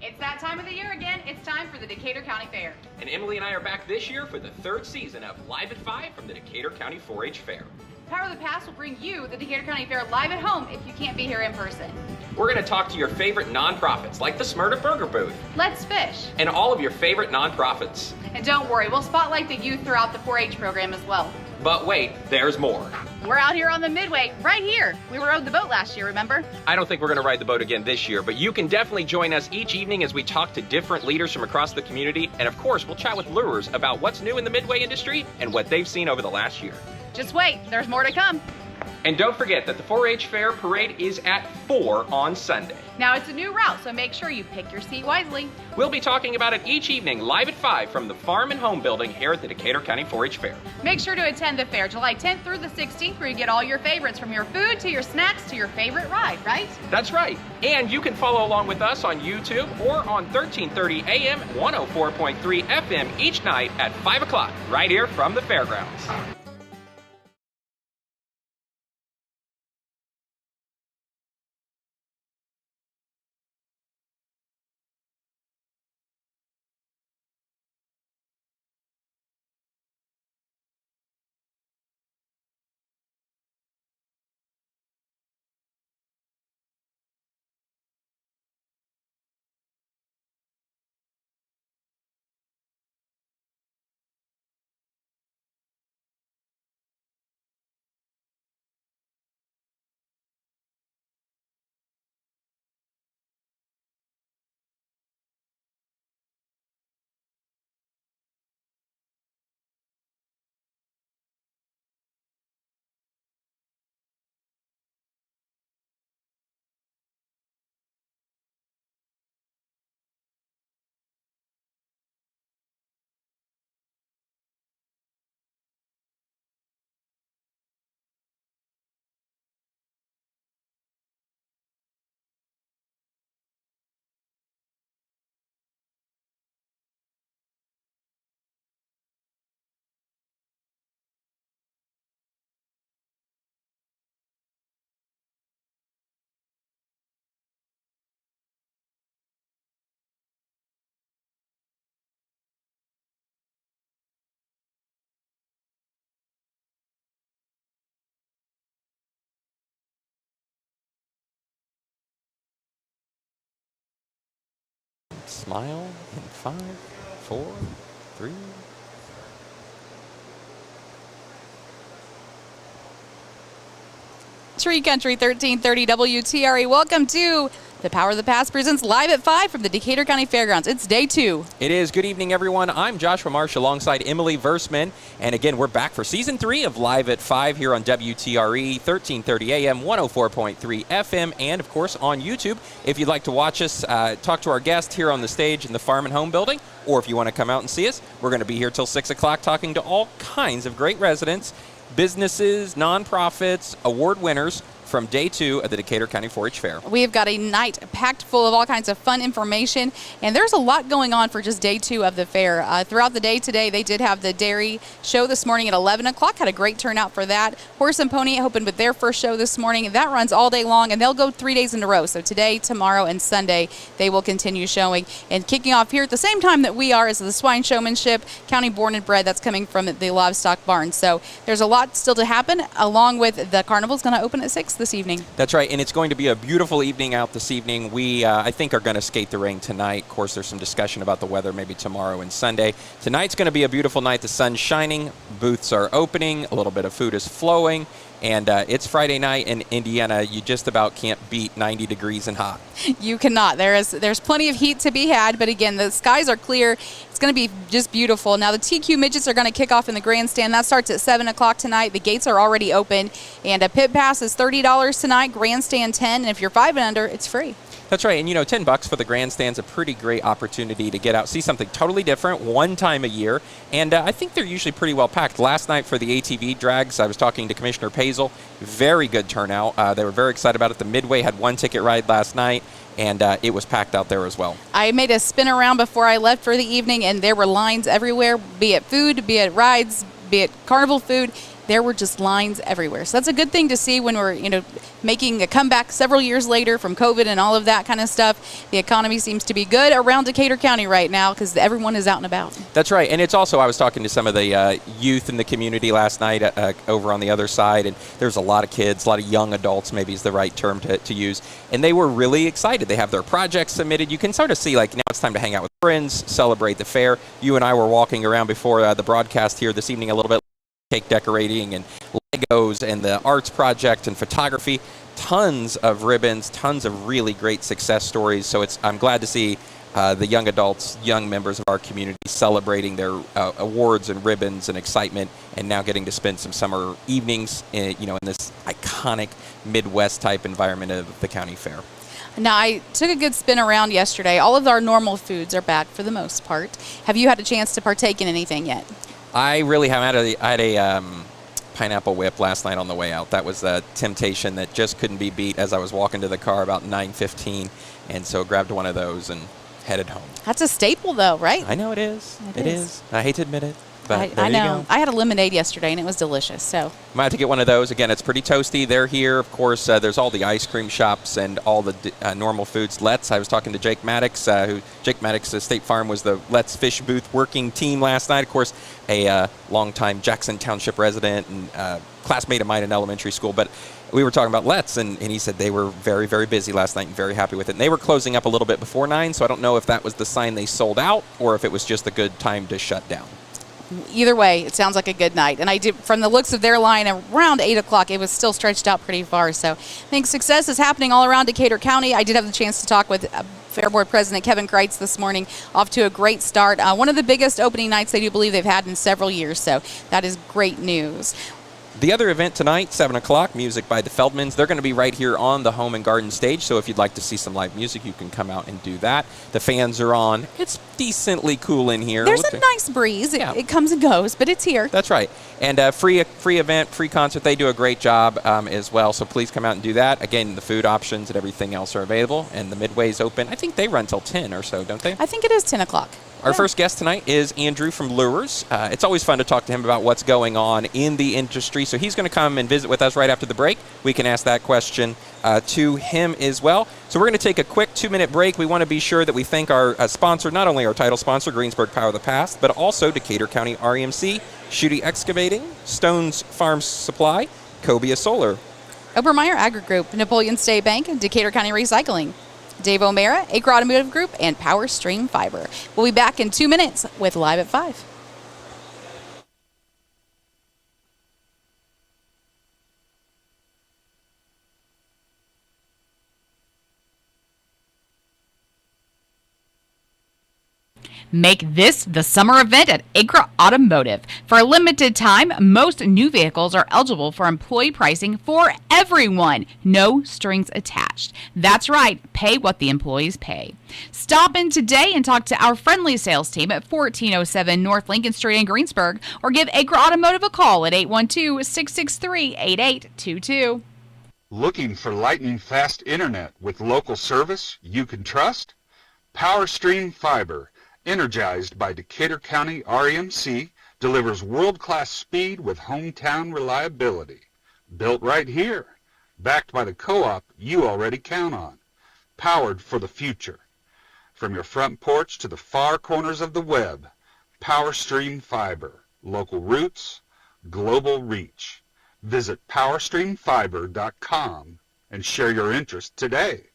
It's that time of the year again. It's time for the Decatur County Fair. And Emily and I are back this year for the third season of Live at 5 from the Decatur County 4-H Fair. Power of the Past will bring you the Decatur County Fair live at home if you can't be here in person. We're going to talk to your favorite nonprofits like the Smyrna Burger Booth Let's Fish. and all of your favorite nonprofits. And don't worry, we'll spotlight the youth throughout the 4-H program as well. But wait, there's more. We're out here on the Midway, right here. We rode the boat last year, remember? I don't think we're going to ride the boat again this year, but you can definitely join us each evening as we talk to different leaders from across the community. And of course, we'll chat with lures about what's new in the Midway industry and what they've seen over the last year. Just wait, there's more to come. And don't forget that the 4-H Fair Parade is at 4 on Sunday. Now it's a new route, so make sure you pick your seat wisely. We'll be talking about it each evening live at 5 from the Farm and Home Building here at the Decatur County 4-H Fair. Make sure to attend the fair July 10th through the 16th, where you get all your favorites, from your food to your snacks to your favorite ride, right? That's right. And you can follow along with us on YouTube or on 1330 AM 104.3 FM each night at 5 o'clock right here from the fairgrounds. Smile in 5, 4, 3. Tree Country 1330 WTRE. Welcome to the Power of the Past presents Live at 5 from the Decatur County Fairgrounds. It's day 2. It is. Good evening, everyone. I'm Joshua Marsh alongside Emily Verseman. And again, we're back for Season 3 of Live at 5 here on WTRE 1330 AM, 104.3 FM, and, of course, on YouTube. If you'd like to watch us talk to our guest here on the stage in the Farm and Home Building, or if you want to come out and see us, we're going to be here till 6 o'clock talking to all kinds of great residents, businesses, nonprofits, award winners from day 2 of the Decatur County 4-H Fair. We've got a night packed full of all kinds of fun information, and there's a lot going on for just day 2 of the fair. Throughout the day today, they did have the dairy show this morning at 11 o'clock. Had a great turnout for that. Horse and Pony opened with their first show this morning. That runs all day long, and they'll go 3 days in a row. So today, tomorrow, and Sunday, they will continue showing. And kicking off here at the same time that we are is the swine showmanship, county born and bred. That's coming from the livestock barn. So there's a lot still to happen, along with the carnival's going to open at 6 this evening. That's right, and it's going to be a beautiful evening out this evening. We, I think, are going to skate the ring tonight. Of course, there's some discussion about the weather maybe tomorrow and Sunday. Tonight's going to be a beautiful night. The sun's shining, booths are opening, a little bit of food is flowing, and it's Friday night in Indiana. You just about can't beat 90 degrees and hot. You cannot. There's plenty of heat to be had, but again, the skies are clear. It's going to be just beautiful. Now, the TQ midgets are going to kick off in the grandstand. That starts at 7 o'clock tonight. The gates are already open, and a pit pass is $30 tonight, grandstand $10, and if you're 5 and under, it's free. That's right, and you know, $10 for the grandstand's a pretty great opportunity to get out, see something totally different one time a year, and I think they're usually pretty well packed. Last night for the ATV drags, I was talking to Commissioner Pazel. Very good turnout. They were very excited about it. The Midway had one ticket ride last night, and it was packed out there as well. I made a spin around before I left for the evening, and there were lines everywhere, be it food, be it rides, be it carnival food. there were just lines everywhere. So that's a good thing to see when we're, making a comeback several years later from COVID and all of that kind of stuff. The economy seems to be good around Decatur County right now because everyone is out and about. That's right. And it's also, I was talking to some of the youth in the community last night over on the other side, and there's a lot of kids, a lot of young adults, maybe is the right term to use, and they were really excited. They have their projects submitted. You can sort of see, like, now it's time to hang out with friends, celebrate the fair. You and I were walking around before the broadcast here this evening a little bit, cake decorating and Legos and the arts project and photography. Tons of ribbons, tons of really great success stories. So I'm glad to see the young adults, young members of our community celebrating their awards and ribbons and excitement, and now getting to spend some summer evenings in this iconic Midwest type environment of the county fair. Now, I took a good spin around yesterday. All of our normal foods are back for the most part. Have you had a chance to partake in anything yet? I really haven't. I had a pineapple whip last night on the way out. That was a temptation that just couldn't be beat as I was walking to the car about 9:15, and so grabbed one of those and headed home. That's a staple, though, right? I know it is. It is. I hate to admit it, but there I know. you go. I had a lemonade yesterday, and it was delicious. So Might have to get one of those. Again, it's pretty toasty. They're here. Of course, there's all the ice cream shops and all the normal foods. Let's. I was talking to Jake Maddox, Jake Maddox, State Farm, was the Let's Fish booth working team last night. Of course, a longtime Jackson Township resident and classmate of mine in elementary school. But we were talking about Let's, and he said they were very, very busy last night and very happy with it. And they were closing up a little bit before 9, so I don't know if that was the sign they sold out or if it was just a good time to shut down. Either way, it sounds like a good night. And I did, from the looks of their line, around 8 o'clock, it was still stretched out pretty far. So I think success is happening all around Decatur County. I did have the chance to talk with Fair Board President Kevin Kreitz this morning. Off to a great start. One of the biggest opening nights they do believe they've had in several years. So that is great news. The other event tonight, 7 o'clock, music by the Feldmans. They're going to be right here on the Home and Garden stage, so if you'd like to see some live music, you can come out and do that. The fans are on. It's decently cool in here. There's a nice breeze. Yeah. It comes and goes, but it's here. That's right. And free event, free concert. They do a great job as well, so please come out and do that. Again, the food options and everything else are available, and the Midway's open. I think they run till 10 or so, don't they? I think it is 10 o'clock. Our first guest tonight is Andrew from Lures. It's always fun to talk to him about what's going on in the industry. So he's going to come and visit with us right after the break. We can ask that question to him as well. So we're going to take a quick 2-minute break. We want to be sure that we thank our sponsor, not only our title sponsor, Greensburg Power of the Past, but also Decatur County REMC, Schutte Excavating, Stones Farm Supply, Cobia Solar, Obermeyer Agri Group, Napoleon State Bank, Decatur County Recycling, Dave O'Mara, Acre Automotive Group, and Power Stream Fiber. We'll be back in 2 minutes with Live at 5. Make this the summer event at Acre Automotive. For a limited time, most new vehicles are eligible for employee pricing for everyone. No strings attached. That's right, pay what the employees pay. Stop in today and talk to our friendly sales team at 1407 North Lincoln Street in Greensburg, or give Acre Automotive a call at 812-663-8822. Looking for lightning-fast internet with local service you can trust? Power Stream Fiber, energized by Decatur County REMC, delivers world-class speed with hometown reliability. Built right here, backed by the co-op you already count on. Powered for the future. From your front porch to the far corners of the web, Power Stream Fiber, local roots, global reach. Visit powerstreamfiber.com and share your interest today.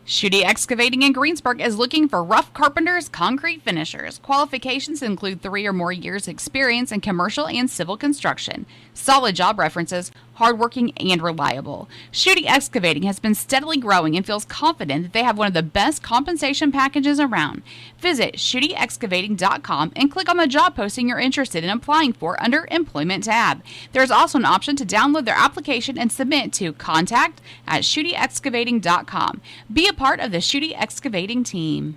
Schutte Excavating in Greensburg is looking for rough carpenters, concrete finishers. Qualifications include 3 or more years experience in commercial and civil construction. Solid job references, hardworking and reliable. Schutte Excavating has been steadily growing and feels confident that they have one of the best compensation packages around. Visit SchutteExcavating.com and click on the job posting you're interested in applying for under Employment tab. There's also an option to download their application and submit to contact@SchutteExcavating.com. Be a part of the Schutte Excavating team.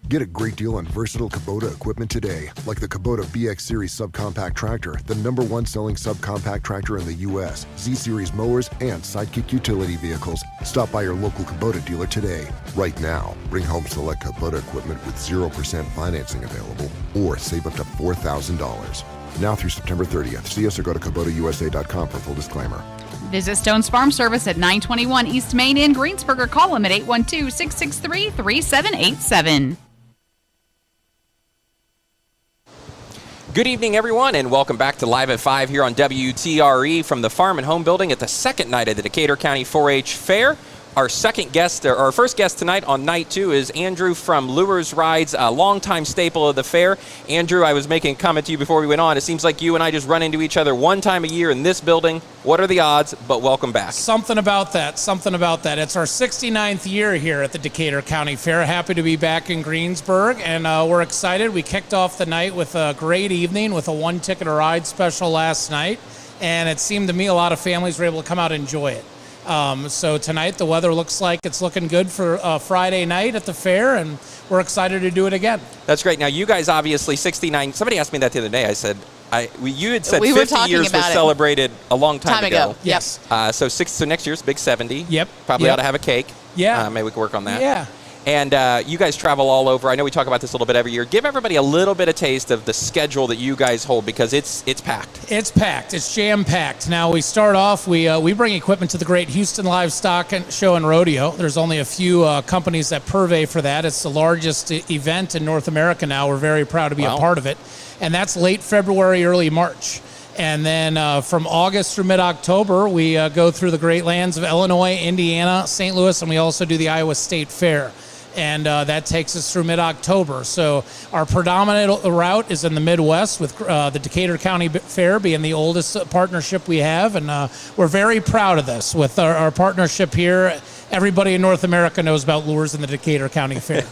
Get a great deal on versatile Kubota equipment today, like the Kubota BX Series subcompact tractor, the #1 selling subcompact tractor in the U.S., Z-Series mowers, and Sidekick utility vehicles. Stop by your local Kubota dealer today. Right now, bring home select Kubota equipment with 0% financing available, or save up to $4,000. Now through September 30th. See us or go to KubotaUSA.com for full disclaimer. Visit Stone's Farm Service at 921 East Main in Greensburg or call them at 812-663-3787. Good evening, everyone, and welcome back to Live at 5 here on WTRE from the Farm and Home Building at the second night of the Decatur County 4-H Fair. Our first guest tonight on night 2 is Andrew from Lures Rides, a longtime staple of the fair. Andrew, I was making a comment to you before we went on. It seems like you and I just run into each other one time a year in this building. What are the odds? But welcome back. Something about that. It's our 69th year here at the Decatur County Fair. Happy to be back in Greensburg, and we're excited. We kicked off the night with a great evening with a one-ticket-a-ride special last night, and it seemed to me a lot of families were able to come out and enjoy it. So tonight the weather looks like it's looking good for Friday night at the fair, and we're excited to do it again. That's great. Now, you guys obviously 69. Somebody asked me that the other day. I said, you had said we 50 years was celebrated a long time ago. Yes. So next year's big 70. Yep. Probably ought to have a cake. Yeah. Maybe we can work on that. Yeah. And you guys travel all over. I know we talk about this a little bit every year. Give everybody a little bit of taste of the schedule that you guys hold, because it's packed. It's packed. It's jam-packed. Now, we start off, we bring equipment to the Great Houston Livestock Show and Rodeo. There's only a few companies that purvey for that. It's the largest event in North America now. We're very proud to be a part of it. And that's late February, early March. And then from August through mid-October, we go through the great lands of Illinois, Indiana, St. Louis, and we also do the Iowa State Fair. And that takes us through mid-October. So our predominant route is in the Midwest, with the Decatur County Fair being the oldest partnership we have. And we're very proud of this. With our partnership here, everybody in North America knows about lures in the Decatur County Fair.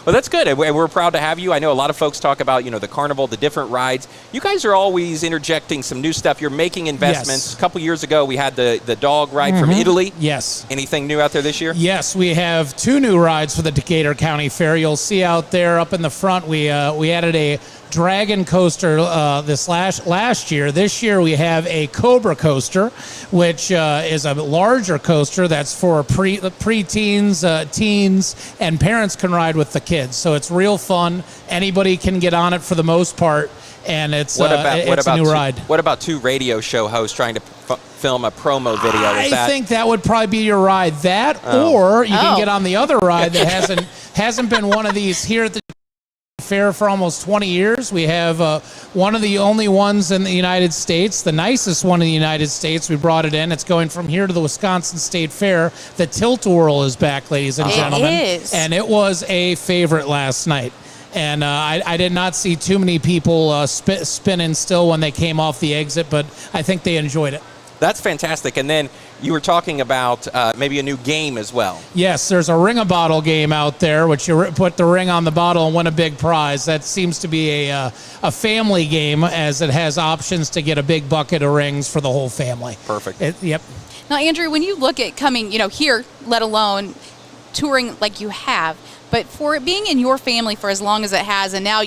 Well, that's good. And we're proud to have you. I know a lot of folks talk about, the carnival, the different rides. You guys are always interjecting some new stuff. You're making investments. Yes. A couple years ago, we had the dog ride from Italy. Yes. Anything new out there this year? Yes, we have 2 new rides for the Decatur County Fair. You'll see out there up in the front, we added a dragon coaster this last year. This year we have a Cobra coaster, which is a larger coaster that's for pre-teens, teens, and parents can ride with the kids. So it's real fun. Anybody can get on it for the most part, and it's a new ride. What about 2 radio show hosts trying to film a promo video? I think that would probably be your ride. That, or you can get on the other ride that hasn't been one of these here at the fair for almost 20 years. We have one of the only ones in the United States, the nicest one in the United States. We brought it in. It's going from here to the Wisconsin State Fair. The Tilt-A-Whirl is back, ladies and gentlemen. It is. And it was a favorite last night. And I did not see too many people spinning still when they came off the exit, but I think they enjoyed it. That's fantastic. And then you were talking about maybe a new game as well. Yes, there's a ring-a-bottle game out there, which you put the ring on the bottle and win a big prize. That seems to be a family game, as it has options to get a big bucket of rings for the whole family. Perfect. Yep. Now, Andrew, when you look at coming, here, let alone touring like you have, but for it being in your family for as long as it has, and now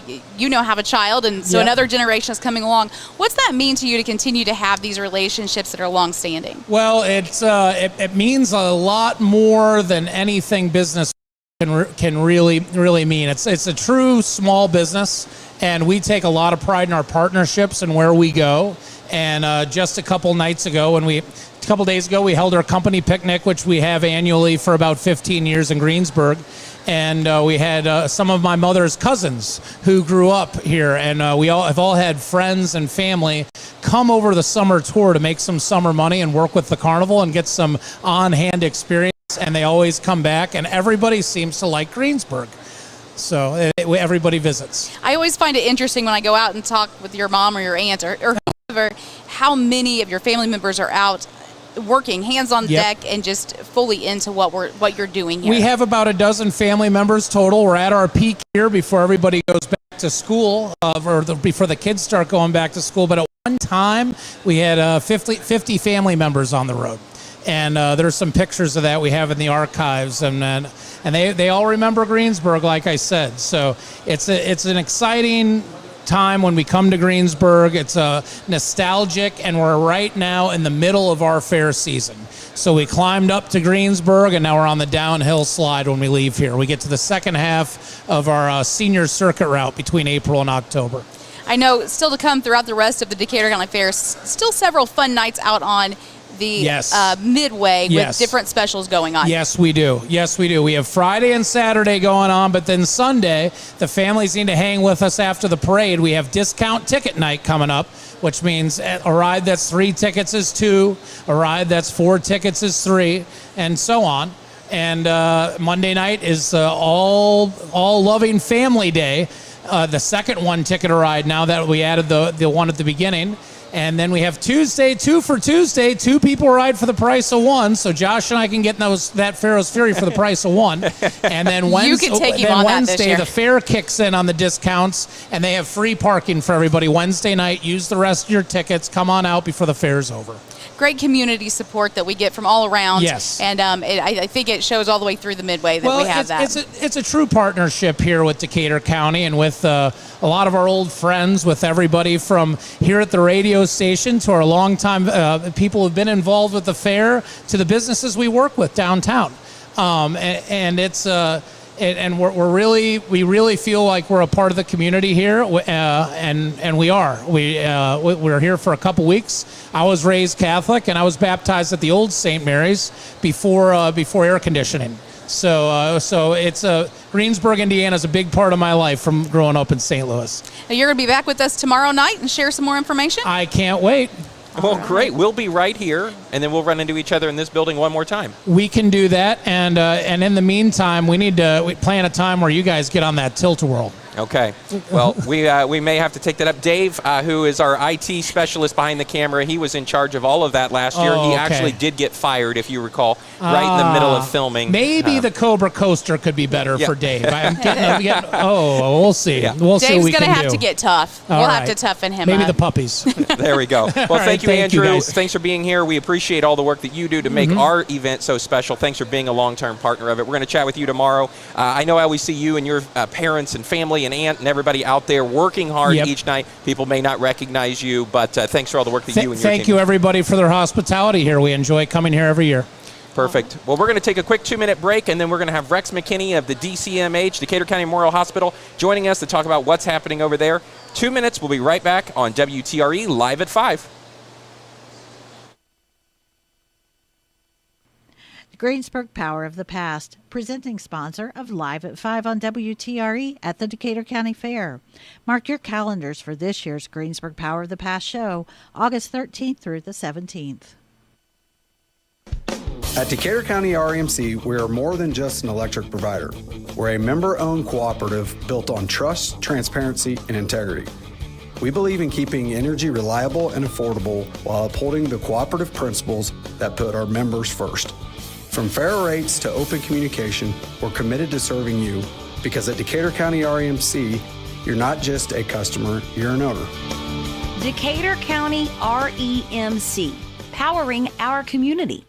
have a child, and so another generation is coming along, what's that mean to you to continue to have these relationships that are long-standing? Well, it means a lot more than anything business can really mean. It's a true small business, and we take a lot of pride in our partnerships and where we go. And just a couple days ago, we held our company picnic, which we have annually for about 15 years in Greensburg. And we had some of my mother's cousins who grew up here, and we have all had friends and family come over the summer tour to make some summer money and work with the carnival and get some on-hand experience. And they always come back, and everybody seems to like Greensburg. So everybody visits. I always find it interesting when I go out and talk with your mom or your aunt or whoever, how many of your family members are out working hands on deck and just fully into what you're doing here. We have about a dozen family members total. We're at our peak here before everybody goes back to school, before the kids start going back to school. But at one time, we had 50 family members on the road. And there's some pictures of that we have in the archives, and they all remember Greensburg, like I said. So it's an exciting time when we come to Greensburg. It's nostalgic, and we're right now in the middle of our fair season. So we climbed up to Greensburg, and now we're on the downhill slide when we leave here. We get to the second half of our senior circuit route between April and October. I know still to come throughout the rest of the Decatur County Fair, still several fun nights out on the Midway with different specials going on. Yes, we do. We have Friday and Saturday going on, but then Sunday, the families need to hang with us after the parade. We have discount ticket night coming up, which means a ride that's 3 tickets is 2, a ride that's 4 tickets is 3, and so on. And Monday night is all loving family day. The second 1 ticket a ride now that we added the one at the beginning. And then we have Tuesday, 2 for Tuesday. 2 people ride for the price of 1. So Josh and I can get that Pharaoh's Fury for the price of 1. And then Wednesday, the fair kicks in on the discounts, and they have free parking for everybody Wednesday night. Use the rest of your tickets. Come on out before the fair's over. Great community support that we get from all around. Yes. And I think it shows all the way through the Midway that we have that. It's a true partnership here with Decatur County and with a lot of our old friends, with everybody from here at the radio station to our longtime people who've been involved with the fair to the businesses we work with downtown. And we really feel like we're a part of the community here, and we are. We're here for a couple weeks. I was raised Catholic, and I was baptized at the old St. Mary's before air conditioning. So it's Greensburg, Indiana is a big part of my life from growing up in St. Louis. Now you're going to be back with us tomorrow night and share some more information? I can't wait. Well, great. We'll be right here, and then we'll run into each other in this building one more time. We can do that, and in the meantime, we plan a time where you guys get on that tilt-a-whirl. Okay. Well, we may have to take that up. Dave, who is our IT specialist behind the camera, he was in charge of all of that last year. He actually did get fired, if you recall, right in the middle of filming. Maybe the Cobra Coaster could be better for Dave. We'll see. Yeah. We'll see what we can do. Dave's going to have to get tough. We'll have to toughen him up. Maybe the puppies. There we go. Well, thank you, Andrew. Thanks for being here. We appreciate all the work that you do to make our event so special. Thanks for being a long-term partner of it. We're going to chat with you tomorrow. I know I always see you and your parents and family and aunt and everybody out there working hard each night. People may not recognize you, but thanks for all the work that you and your team. Thank you, everybody, for their hospitality here. We enjoy coming here every year. Perfect. Well, we're going to take a quick 2-minute break, and then we're going to have Rex McKinney of the DCMH, Decatur County Memorial Hospital, joining us to talk about what's happening over there. 2 minutes. We'll be right back on WTRE Live at 5. Greensburg Power of the Past, presenting sponsor of Live at 5 on WTRE at the Decatur County Fair. Mark your calendars for this year's Greensburg Power of the Past show, August 13th through the 17th. At Decatur County REMC, we are more than just an electric provider. We're a member-owned cooperative built on trust, transparency, and integrity. We believe in keeping energy reliable and affordable while upholding the cooperative principles that put our members first. From fair rates to open communication, we're committed to serving you because at Decatur County REMC, you're not just a customer, you're an owner. Decatur County REMC, powering our community.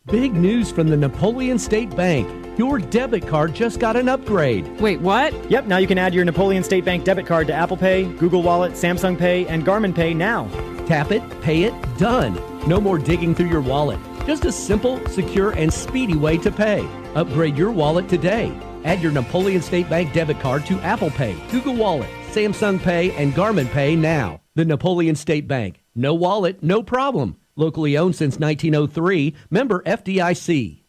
Big news from the Napoleon State Bank. Your debit card just got an upgrade. Wait, what? Yep, now you can add your Napoleon State Bank debit card to Apple Pay, Google Wallet, Samsung Pay, and Garmin Pay now. Tap it, pay it, done. No more digging through your wallet. Just a simple, secure, and speedy way to pay. Upgrade your wallet today. Add your Napoleon State Bank debit card to Apple Pay, Google Wallet, Samsung Pay, and Garmin Pay now. The Napoleon State Bank. No wallet, no problem. Locally owned since 1903, member FDIC.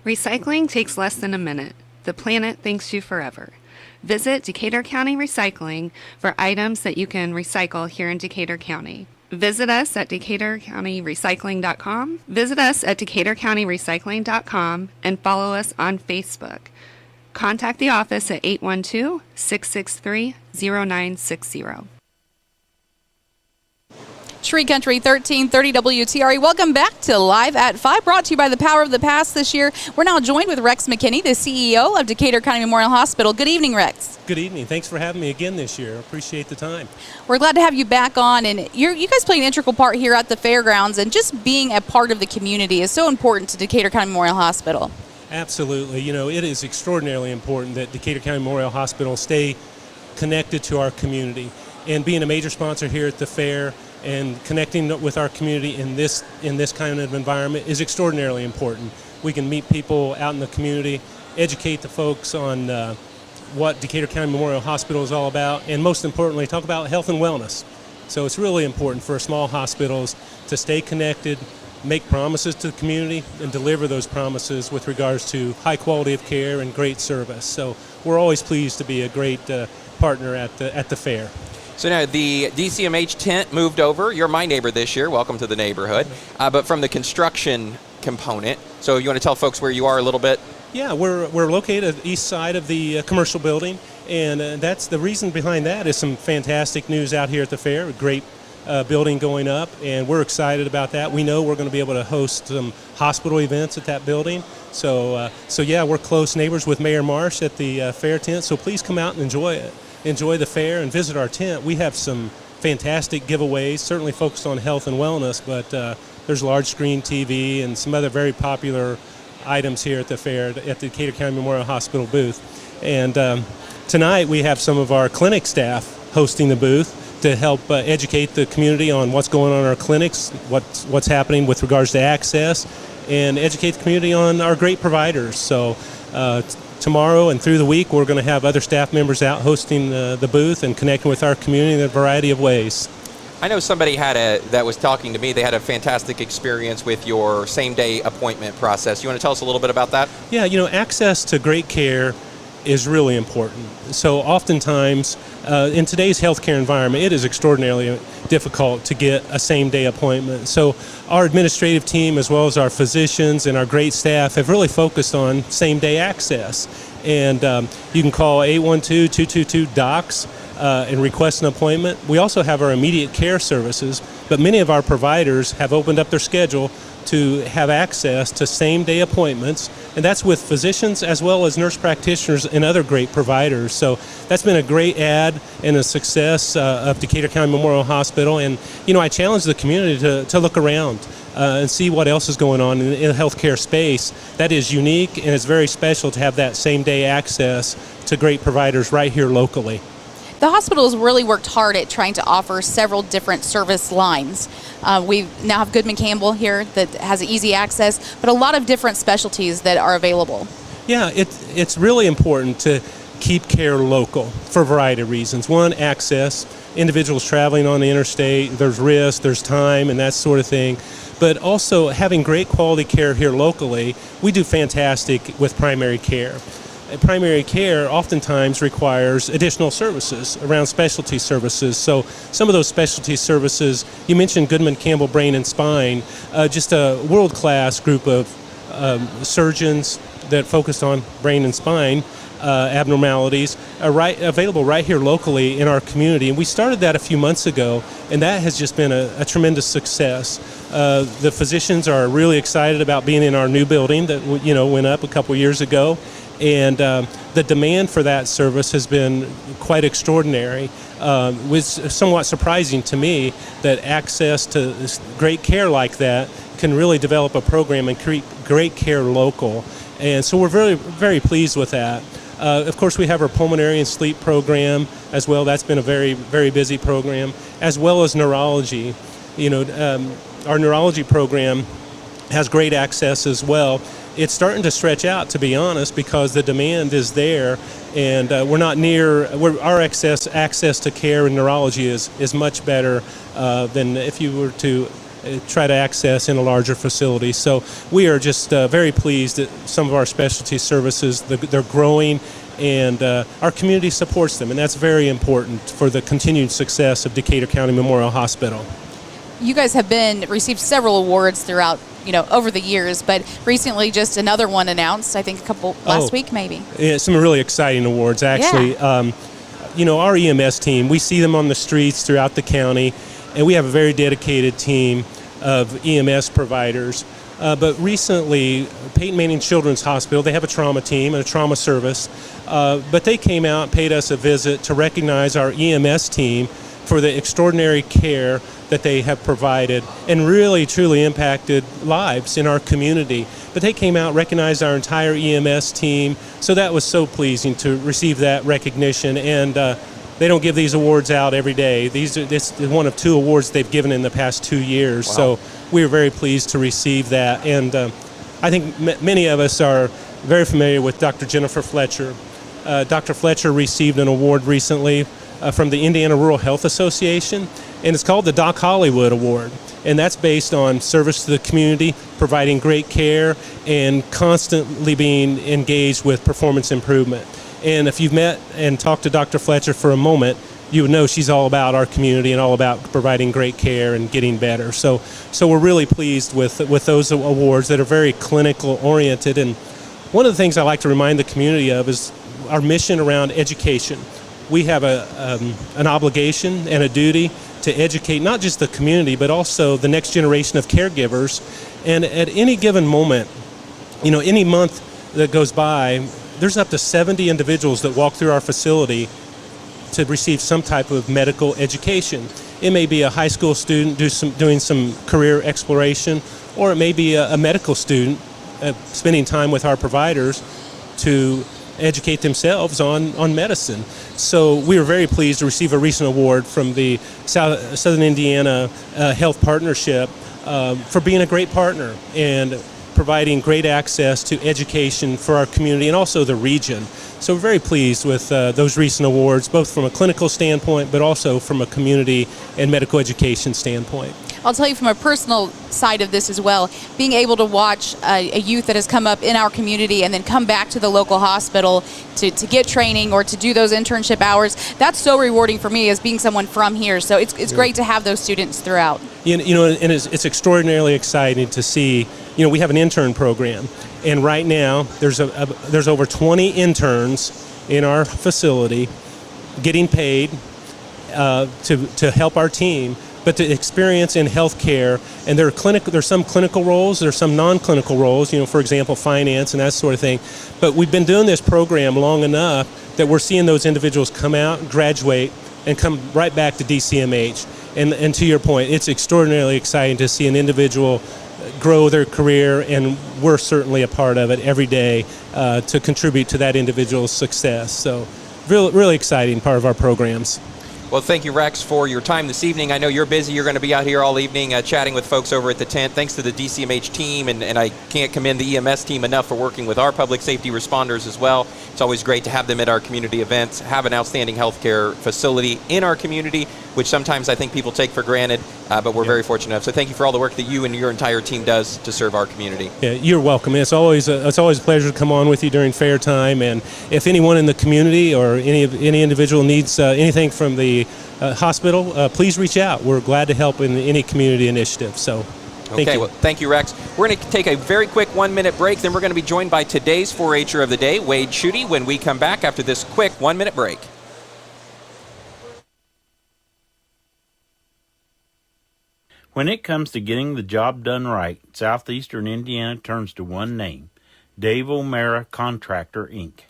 Recycling takes less than a minute. The planet thanks you forever. Visit Decatur County Recycling for items that you can recycle here in Decatur County. Visit us at DecaturCountyRecycling.com. Visit us at DecaturCountyRecycling.com and follow us on Facebook. Contact the office at 812-663-0960. Tree Country 1330 WTRE. Welcome back to Live at 5, brought to you by the Power of the Past this year. We're now joined with Rex McKinney, the CEO of Decatur County Memorial Hospital. Good evening, Rex. Good evening. Thanks for having me again this year. Appreciate the time. We're glad to have you back on, and you guys play an integral part here at the fairgrounds, and just being a part of the community is so important to Decatur County Memorial Hospital. Absolutely. You know, it is extraordinarily important that Decatur County Memorial Hospital stay connected to our community, and being a major sponsor here at the fair and connecting with our community in this kind of environment is extraordinarily important. We can meet people out in the community, educate the folks on what Decatur County Memorial Hospital is all about, and most importantly, talk about health and wellness. So it's really important for small hospitals to stay connected, make promises to the community, and deliver those promises with regards to high quality of care and great service. So we're always pleased to be a great partner at the fair. So now the DCMH tent moved over. You're my neighbor this year. Welcome to the neighborhood. But from the construction component, so you want to tell folks where you are a little bit? Yeah, we're located at the east side of the commercial building, and that's the reason behind that is some fantastic news out here at the fair. A great building going up, and we're excited about that. We know we're going to be able to host some hospital events at that building. So yeah, we're close neighbors with Mayor Marsh at the fair tent. So please come out and enjoy it. Enjoy the fair and visit our tent. We have some fantastic giveaways, certainly focused on health and wellness, but there's large screen TV and some other very popular items here at the fair at the Decatur County Memorial Hospital booth. And tonight we have some of our clinic staff hosting the booth to help educate the community on what's going on in our clinics, what's happening with regards to access, and educate the community on our great providers. So tomorrow and through the week, we're going to have other staff members out hosting the booth and connecting with our community in a variety of ways. I know somebody that was talking to me, they had a fantastic experience with your same-day appointment process. You want to tell us a little bit about that? Yeah, you know, access to great care is really important. So oftentimes, in today's healthcare environment, it is extraordinarily difficult to get a same-day appointment. So our administrative team, as well as our physicians and our great staff, have really focused on same-day access. And you can call 812-222-DOCS and request an appointment. We also have our immediate care services, but many of our providers have opened up their schedule to have access to same-day appointments, and that's with physicians as well as nurse practitioners and other great providers. So that's been a great add and a success of Decatur County Memorial Hospital. And, you know, I challenge the community to look around and see what else is going on in the healthcare space. That is unique, and it's very special to have that same-day access to great providers right here locally. The hospital has really worked hard at trying to offer several different service lines. We now have Goodman Campbell here that has easy access, but a lot of different specialties that are available. Yeah, it's really important to keep care local for a variety of reasons. One, access. Individuals traveling on the interstate, there's risk, there's time, and that sort of thing. But also having great quality care here locally. We do fantastic with primary care. Primary care oftentimes requires additional services around specialty services. So some of those specialty services, you mentioned Goodman Campbell Brain and Spine, just a world-class group of surgeons that focused on brain and spine abnormalities are available right here locally in our community. And we started that a few months ago, and that has just been a tremendous success. The physicians are really excited about being in our new building that went up a couple years ago. And the demand for that service has been quite extraordinary. It was somewhat surprising to me that access to great care like that can really develop a program and create great care local. And so we're very, very pleased with that. Of course, we have our pulmonary and sleep program as well. That's been a very, very busy program, as well as neurology. Our neurology program has great access as well. It's starting to stretch out, to be honest, because the demand is there, and we're not near. Our access to care in neurology is much better than if you were to try to access in a larger facility. So we are just very pleased that some of our specialty services, they're growing, and our community supports them, and that's very important for the continued success of Decatur County Memorial Hospital. You guys have received several awards throughout, over the years, but recently just another one announced, I think last week maybe. Yeah, some really exciting awards, actually. Yeah. Our EMS team, we see them on the streets throughout the county, and we have a very dedicated team of EMS providers. But recently, Peyton Manning Children's Hospital, they have a trauma team and a trauma service, but they came out and paid us a visit to recognize our EMS team for the extraordinary care that they have provided and really truly impacted lives in our community. But they came out, recognized our entire EMS team, so that was so pleasing to receive that recognition. And they don't give these awards out every day. This is one of 2 awards they've given in the past 2 years. Wow. So we were very pleased to receive that. And I think many of us are very familiar with Dr. Jennifer Fletcher. Dr. Fletcher received an award recently from the Indiana Rural Health Association, and it's called the Doc Hollywood Award. And that's based on service to the community, providing great care, and constantly being engaged with performance improvement. And if you've met and talked to Dr. Fletcher for a moment, you would know she's all about our community and all about providing great care and getting better. So we're really pleased with those awards that are very clinical oriented. And one of the things I like to remind the community of is our mission around education. We have an obligation and a duty to educate not just the community, but also the next generation of caregivers. And at any given moment, any month that goes by, there's up to 70 individuals that walk through our facility to receive some type of medical education. It may be a high school student doing some career exploration, or it may be a medical student spending time with our providers to educate themselves on medicine. So we were very pleased to receive a recent award from the Southern Indiana Health Partnership for being a great partner and providing great access to education for our community and also the region. So we're very pleased with those recent awards, both from a clinical standpoint, but also from a community and medical education standpoint. I'll tell you from a personal side of this as well, being able to watch a youth that has come up in our community and then come back to the local hospital to get training or to do those internship hours, that's so rewarding for me as being someone from here. So it's great to have those students throughout. And it's extraordinarily exciting to see. We have an intern program, and right now there's over 20 interns in our facility getting paid to help our team, but to experience in healthcare. And there's some clinical roles, there's some non-clinical roles, for example, finance and that sort of thing. But we've been doing this program long enough that we're seeing those individuals come out, graduate, and come right back to DCMH. And to your point, it's extraordinarily exciting to see an individual grow their career, and we're certainly a part of it every day to contribute to that individual's success. So really exciting part of our programs. Well, thank you, Rex, for your time this evening. I know you're busy. You're going to be out here all evening chatting with folks over at the tent. Thanks to the DCMH team, and I can't commend the EMS team enough for working with our public safety responders as well. It's always great to have them at our community events, have an outstanding healthcare facility in our community, which sometimes I think people take for granted, but we're very fortunate. So thank you for all the work that you and your entire team does to serve our community. Yeah, you're welcome. It's always a pleasure to come on with you during fair time. And if anyone in the community or any individual needs anything from the hospital, please reach out. We're glad to help in any community initiative. So thank you. Well, thank you, Rex. We're going to take a very quick 1-minute break. Then we're going to be joined by today's 4-H'er of the day, Wade Schutte, when we come back after this quick 1-minute break. When it comes to getting the job done right, Southeastern Indiana turns to one name, Dave O'Mara Contractor, Inc.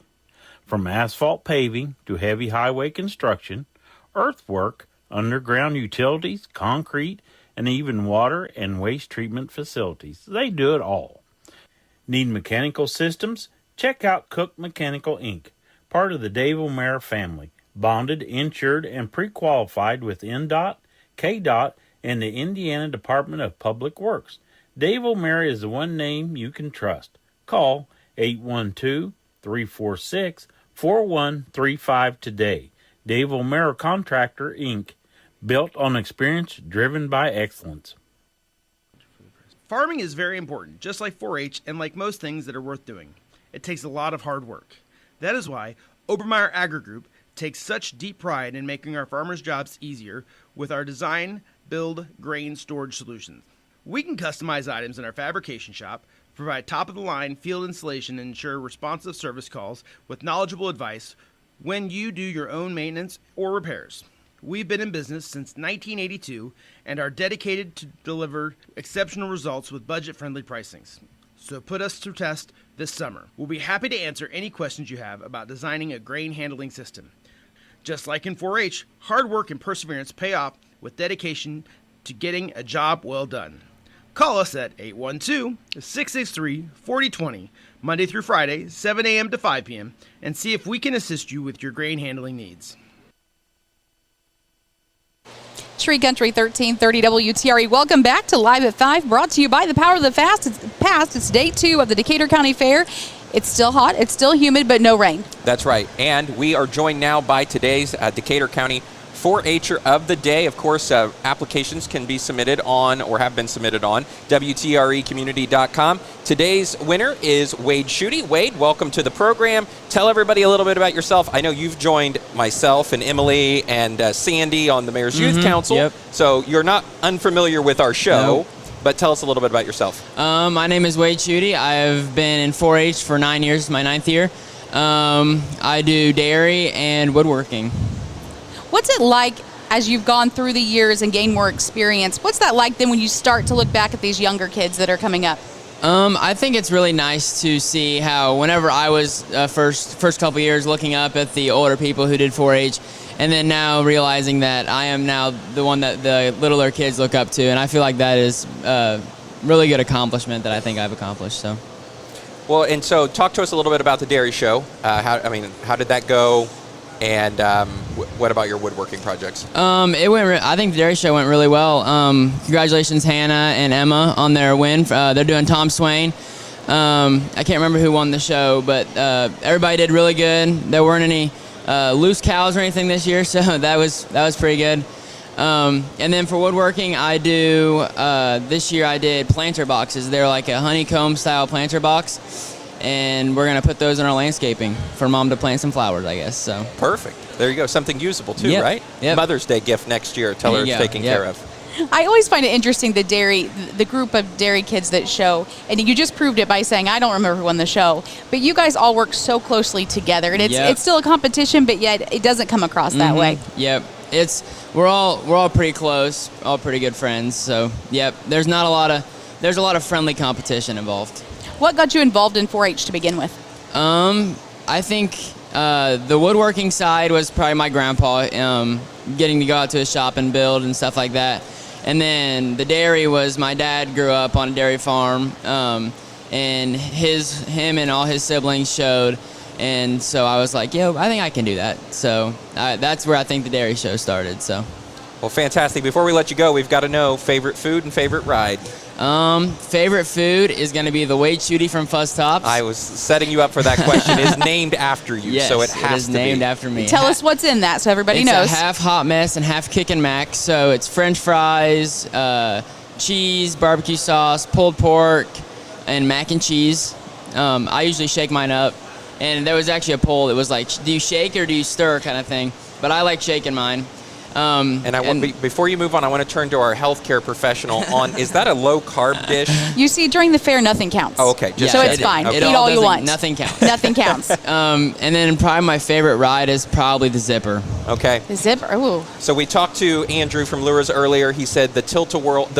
From asphalt paving to heavy highway construction, earthwork, underground utilities, concrete, and even water and waste treatment facilities, they do it all. Need mechanical systems? Check out Cook Mechanical, Inc., part of the Dave O'Mara family, bonded, insured, and pre-qualified with NDOT, KDOT, and the Indiana Department of Public Works. Dave O'Mara is the one name you can trust. Call 812-346-4135 today. Dave O'Mara Contractor, Inc., built on experience, driven by excellence. Farming is very important, just like 4-H and like most things that are worth doing. It takes a lot of hard work. That is why Obermeyer Agri Group takes such deep pride in making our farmers' jobs easier with our design, build, grain storage solutions. We can customize items in our fabrication shop, provide top-of-the-line field installation, and ensure responsive service calls with knowledgeable advice when you do your own maintenance or repairs. We've been in business since 1982 and are dedicated to deliver exceptional results with budget-friendly pricings. So put us to test this summer. We'll be happy to answer any questions you have about designing a grain handling system. Just like in 4-H, hard work and perseverance pay off with dedication to getting a job well done. Call us at 812-663-4020, Monday through Friday, 7 a.m. to 5 p.m., and see if we can assist you with your grain handling needs. Tree Country 1330 WTRE. Welcome back to Live at 5, brought to you by the Power of the Past. It's day 2 of the Decatur County Fair. It's still hot, it's still humid, but no rain. That's right. And we are joined now by today's Decatur County 4-H'er of the day. Of course, applications can be submitted on, or have been submitted on, WTREcommunity.com. Today's winner is Wade Schutte. Wade, welcome to the program. Tell everybody a little bit about yourself. I know you've joined myself and Emily and Sandy on the Mayor's Youth Council. Yep. So you're not unfamiliar with our show. No. But tell us a little bit about yourself. My name is Wade Schutte. I've been in 4-H for 9 years, my 9th year. I do dairy and woodworking. What's it like as you've gone through the years and gained more experience? What's that like then when you start to look back at these younger kids that are coming up? I think it's really nice to see how whenever I was first couple years looking up at the older people who did 4-H, and then now realizing that I am now the one that the littler kids look up to, and I feel like that is a really good accomplishment that I think I've accomplished. So, well, and so talk to us a little bit about the dairy show. How did that go? And what about your woodworking projects? I think the dairy show went really well. Congratulations, Hannah and Emma, on their win. They're doing Tom Swain. I can't remember who won the show, but everybody did really good. There weren't any loose cows or anything this year, so that was pretty good. And then for woodworking, this year I did planter boxes. They're like a honeycomb style planter box. And we're going to put those in our landscaping for Mom to plant some flowers, I guess. So perfect. There you go. Something usable, too, Yep. right? Yep. Mother's Day gift next year. Tell her it's taken care of. I always find it interesting, the group of dairy kids that show, and you just proved it by saying, I don't remember who won the show, but you guys all work so closely together, and it's still a competition, but yet it doesn't come across that way. Yep. We're all pretty close, all pretty good friends. So, yep, there's a lot of friendly competition involved. What got you involved in 4-H to begin with? I think the woodworking side was probably my grandpa, getting to go out to his shop and build and stuff like that. And then the dairy was my dad grew up on a dairy farm, and him and all his siblings showed. And so I was like, I think I can do that. So that's where I think the dairy show started. So. Well, fantastic. Before we let you go, we've got to know favorite food and favorite ride. Favorite food is going to be the Wade Schutte from Fuzz Tops. I was setting you up for that question. It's named after you, yes, so it has to be. It is named after me. Tell us what's in that so everybody knows. It's a half hot mess and half kickin' mac. So it's French fries, cheese, barbecue sauce, pulled pork, and mac and cheese. I usually shake mine up. And there was actually a poll. It was like, do you shake or do you stir kind of thing? But I like shaking mine. Before you move on, I want to turn to our healthcare professional is that a low-carb dish? You see, during the fair, nothing counts. Oh, okay. So it's fine. Okay. Eat all you want. Nothing counts. Nothing counts. And then probably my favorite ride is probably the zipper. Okay. The zipper. Ooh. So we talked to Andrew from Lures earlier. He said the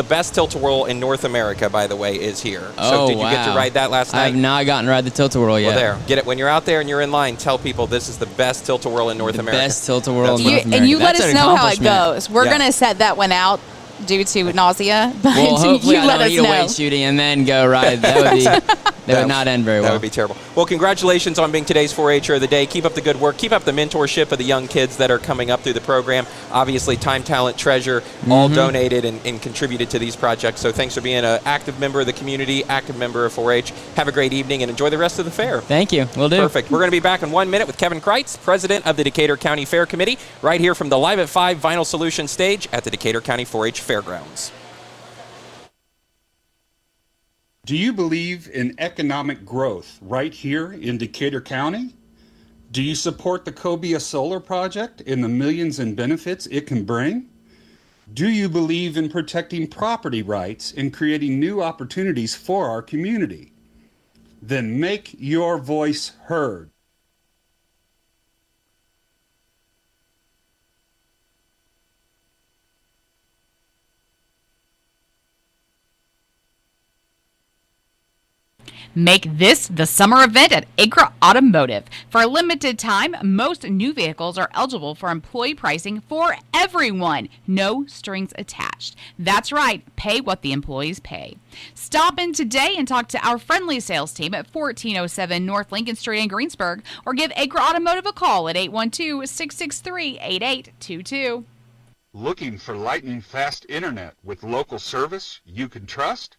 best tilt-a-whirl in North America, by the way, is here. So did you get to ride that last night? I have not gotten to ride the tilt-a-whirl yet. Well, there. Get it. When you're out there and you're in line, tell people this is the best tilt-a-whirl in North America. Best tilt-a-whirl in North America. And you let us know how it goes. We're going to set that one out due to nausea, but well, hopefully you I let don't us eat a know. Wade Schutte and then go ride. That would not end very well. That would be terrible. Well, congratulations on being today's 4-H'er of the day. Keep up the good work. Keep up the mentorship of the young kids that are coming up through the program. Obviously, Time, Talent, Treasure, all donated and contributed to these projects. So thanks for being an active member of the community, active member of 4-H. Have a great evening and enjoy the rest of the fair. Thank you. Will do. Perfect. We're going to be back in 1 minute with Kevin Kreitz, president of the Decatur County Fair Committee, right here from the Live at 5 Vinyl Solutions stage at the Decatur County 4-H Fairgrounds. Do you believe in economic growth right here in Decatur County? Do you support the Cobia Solar Project and the millions in benefits it can bring? Do you believe in protecting property rights and creating new opportunities for our community? Then make your voice heard. Make this the summer event at Acra Automotive. For a limited time, most new vehicles are eligible for employee pricing for everyone. No strings attached. That's right, pay what the employees pay. Stop in today and talk to our friendly sales team at 1407 North Lincoln Street in Greensburg, or give Acra Automotive a call at 812-663-8822. Looking for lightning fast internet with local service you can trust?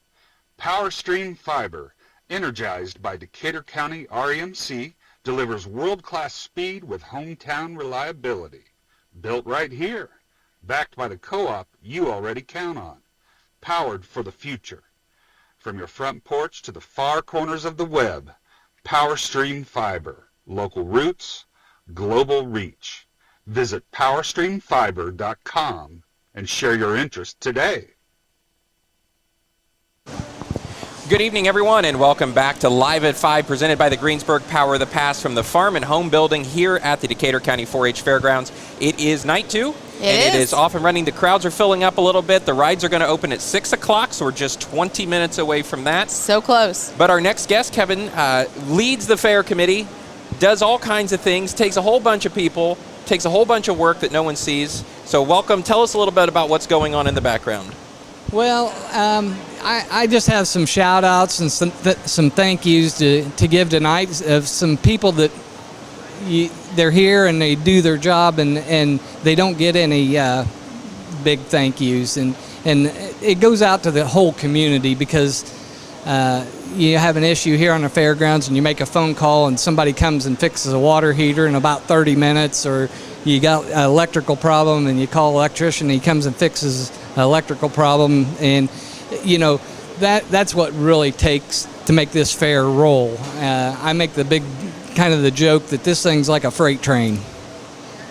PowerStream Fiber, energized by Decatur County REMC, delivers world-class speed with hometown reliability. Built right here, backed by the co-op you already count on. Powered for the future. From your front porch to the far corners of the web, PowerStream Fiber, local roots, global reach. Visit PowerStreamFiber.com and share your interest today. Good evening, everyone, and welcome back to Live at 5, presented by the Greensburg Power of the Past from the Farm and Home Building here at the Decatur County 4-H Fairgrounds. It is night 2, and it is off and running. The crowds are filling up a little bit. The rides are going to open at 6 o'clock, so we're just 20 minutes away from that. So close. But our next guest, Kevin, leads the fair committee, does all kinds of things, takes a whole bunch of people, takes a whole bunch of work that no one sees. So welcome. Tell us a little bit about what's going on in the background. Well, I just have some shout outs and some thank yous to give tonight of some people that they're here and they do their job and they don't get any big thank yous. And it goes out to the whole community because you have an issue here on the fairgrounds and you make a phone call and somebody comes and fixes a water heater in about 30 minutes, or you got an electrical problem and you call an electrician and he comes and fixes an electrical problem. And you know, that's what really takes to make this fair roll. I make the big kind of the joke that this thing's like a freight train.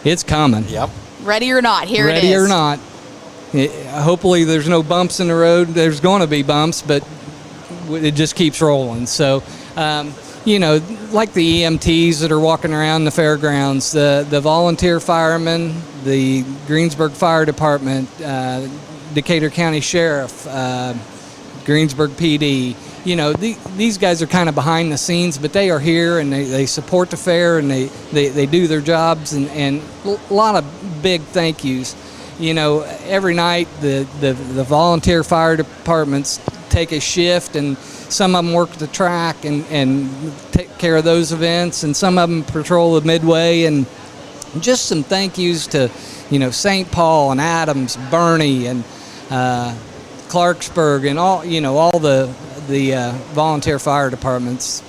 It's coming. Yep. Ready or not, here it is. Ready or not. Hopefully there's no bumps in the road. There's going to be bumps, but it just keeps rolling. So, you know, like the EMTs that are walking around the fairgrounds, the volunteer firemen, the Greensburg Fire Department, Decatur County Sheriff, Greensburg PD. You know, these guys are kind of behind the scenes, but they are here and they support the fair and they do their jobs, and a lot of big thank yous. You know, every night the volunteer fire departments take a shift, and some of them work the track and take care of those events, and some of them patrol the midway. And just some thank yous to, you know, St. Paul and Adams, Bernie and Clarksburg and all the volunteer fire departments.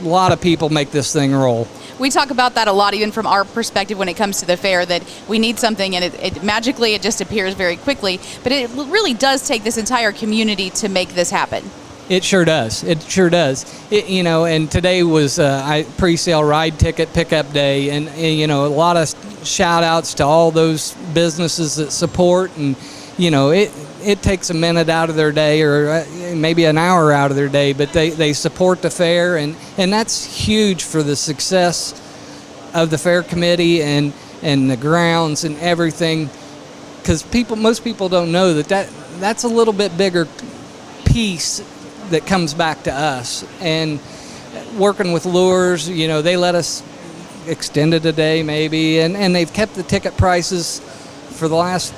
A lot of people make this thing roll. We talk about that a lot, even from our perspective when it comes to the fair, that we need something and it magically it just appears very quickly. But it really does take this entire community to make this happen. It sure does. It sure does. You know, and today was pre-sale ride ticket pickup day, and you know, a lot of shout outs to all those businesses that support. And you know, it takes a minute out of their day, or maybe an hour out of their day, but they support the fair, and that's huge for the success of the fair committee and the grounds and everything. Because most people don't know that's a little bit bigger piece that comes back to us. And working with Lures, you know, they let us extend it a day maybe, and they've kept the ticket prices for the last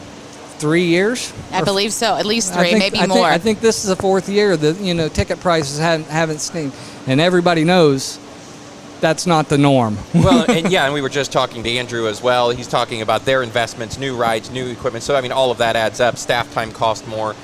3 years. I believe so. At least 3, maybe more. I think this is the 4th year that, you know, ticket prices haven't stayed, and everybody knows that's not the norm. Well, and we were just talking to Andrew as well. He's talking about their investments, new rides, new equipment. So I mean, all of that adds up. Staff time cost more.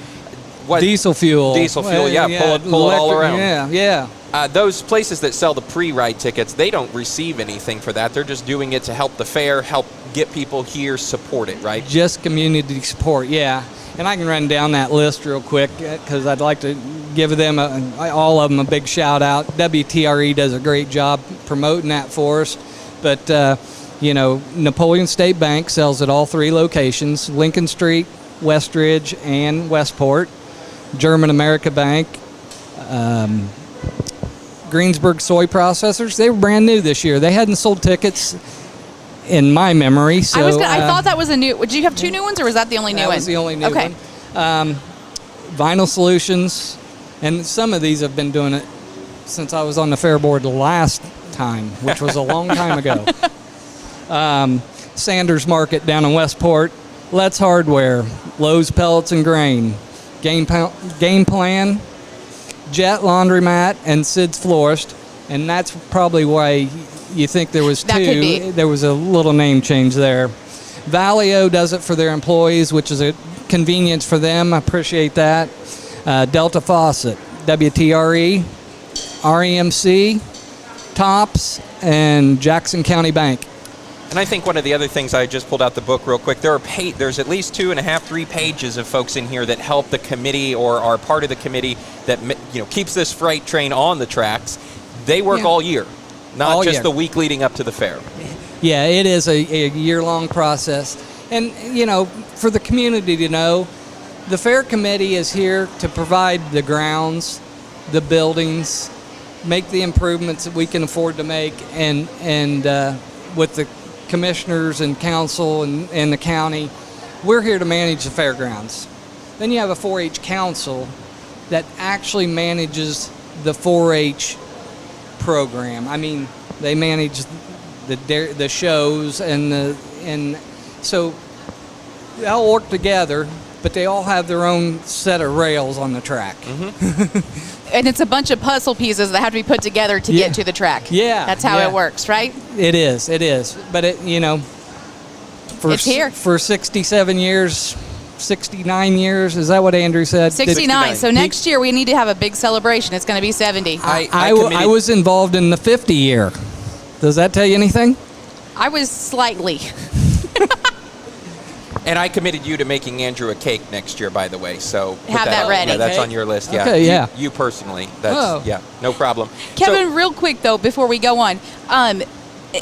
Diesel fuel, pull it all around. Yeah. Those places that sell the pre-ride tickets, they don't receive anything for that. They're just doing it to help the fair, help get people here, support it, right? Just community support, yeah. And I can run down that list real quick because I'd like to give them all of them a big shout out. WTRE does a great job promoting that for us. But, you know, Napoleon State Bank sells at all 3 locations, Lincoln Street, Westridge, and Westport. German America Bank, Greensburg Soy Processors. They were brand new this year. They hadn't sold tickets in my memory. So I thought that was a new. Did you have 2 new ones, or was that the only new one? That was the only new one. Vinyl Solutions, and some of these have been doing it since I was on the fair board the last time, which was a long time ago. Sanders Market down in Westport, Let's Hardware, Lowe's Pellets and Grain, Game Plan, Jet Laundromat, and Sid's Florist. And that's probably why you think there was That could be. two. There was a little name change there. Valio does it for their employees, which is a convenience for them. I appreciate that. Delta Faucet, WTRE, REMC, Tops, and Jackson County Bank. And I think one of the other things, I just pulled out the book real quick, there's at least 2.5, 3 pages of folks in here that help the committee or are part of the committee that keeps this freight train on the tracks. They work all year, not All just year. the week leading up to the fair. Yeah, it is a year-long process. And, for the community to know, the fair committee is here to provide the grounds, the buildings, make the improvements that we can afford to make, and with the commissioners and council and the county, we're here to manage the fairgrounds. Then you have a 4-H council that actually manages the 4-H program. I mean, they manage the shows and so they all work together, but they all have their own set of rails on the track. And it's a bunch of puzzle pieces that have to be put together to get to the track. Yeah. That's how it works, right? It is. But it's here. For 67 years, 69 years, is that what Andrew said? 69. So next year we need to have a big celebration. It's going to be 70. I was involved in the 50 year. Does that tell you anything? I was slightly. And I committed you to making Andrew a cake next year, by the way. So Have that ready. Yeah, that's on your list. Yeah. Okay, yeah. You personally. That's no problem. Kevin, real quick though, before we go on,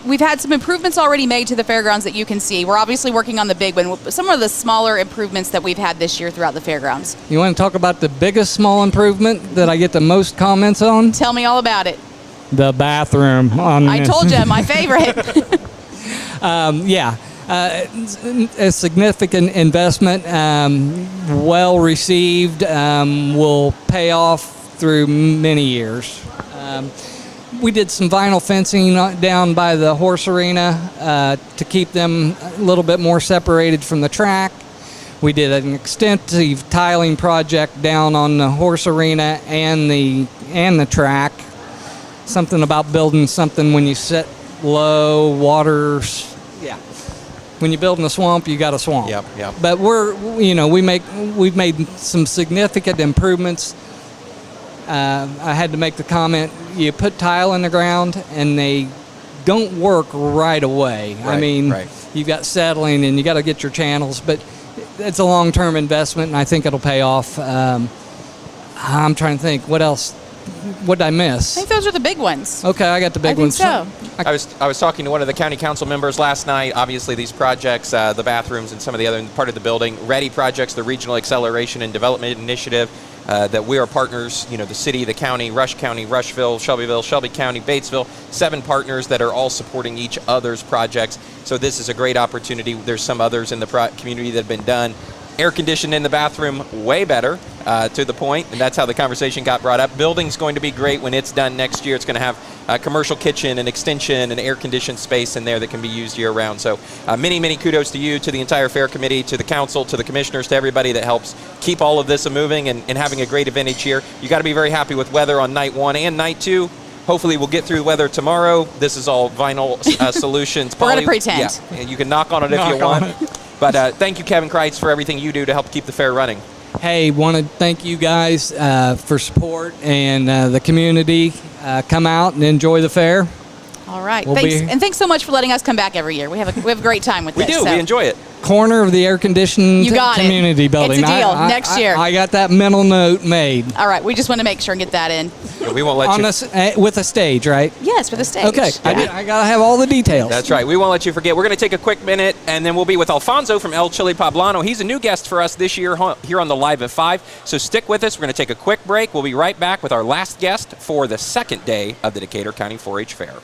we've had some improvements already made to the fairgrounds that you can see. We're obviously working on the big one. Some of the smaller improvements that we've had this year throughout the fairgrounds. You want to talk about the biggest small improvement that I get the most comments on? Tell me all about it. The bathroom. I told you, my favorite. A significant investment, well received, will pay off through many years. We did some vinyl fencing down by the horse arena to keep them a little bit more separated from the track. We did an extensive tiling project down on the horse arena and the track. Something about building something when you sit low, waters. Yeah. When you build in a swamp, you got a swamp. Yep. But we've made some significant improvements. I had to make the comment: you put tile in the ground, and they don't work right away. Right. You've got settling, and you got to get your channels, but it's a long-term investment, and I think it'll pay off. I'm trying to think what else. What did I miss? I think those are the big ones. Okay, I got the big ones. So. I was talking to one of the county council members last night. Obviously, these projects, the bathrooms and some of the other part of the building, ready projects, the Regional Acceleration and Development Initiative, that we are partners. The city, the county, Rushville, Shelbyville, Shelby County, Batesville, 7 partners that are all supporting each other's projects. So this is a great opportunity. There's some others in the community that have been done. Air conditioned in the bathroom, way better, to the point, and that's how the conversation got brought up. Building's going to be great when it's done next year. It's going to have a commercial kitchen, an extension, an air-conditioned space in there that can be used year-round. So many kudos to you, to the entire fair committee, to the council, to the commissioners, to everybody that helps keep all of this moving and having a great event each year. You got to be very happy with weather on night 1 and night 2. Hopefully we'll get through the weather tomorrow. This is all vinyl solutions. We're going to pretend. Yeah, you can knock on it if you want. But thank you, Kevin Kreitz, for everything you do to help keep the fair running. Hey, want to thank you guys for support and the community. Come out and enjoy the fair. All right. Thanks so much for letting us come back every year. We have a great time with this. We do. We enjoy it. Corner of the air-conditioned community building. It's a deal. Next year. I got that mental note made. All right. We just want to make sure and get that in. Yeah, we won't let you... with a stage, right? Yes, with a stage. Okay. Yeah. I got to have all the details. That's right. We won't let you forget. We're going to take a quick minute, and then we'll be with Alfonso from El Chile Poblano. He's a new guest for us this year here on the Live at 5. So stick with us. We're going to take a quick break. We'll be right back with our last guest for the second day of the Decatur County 4-H Fair.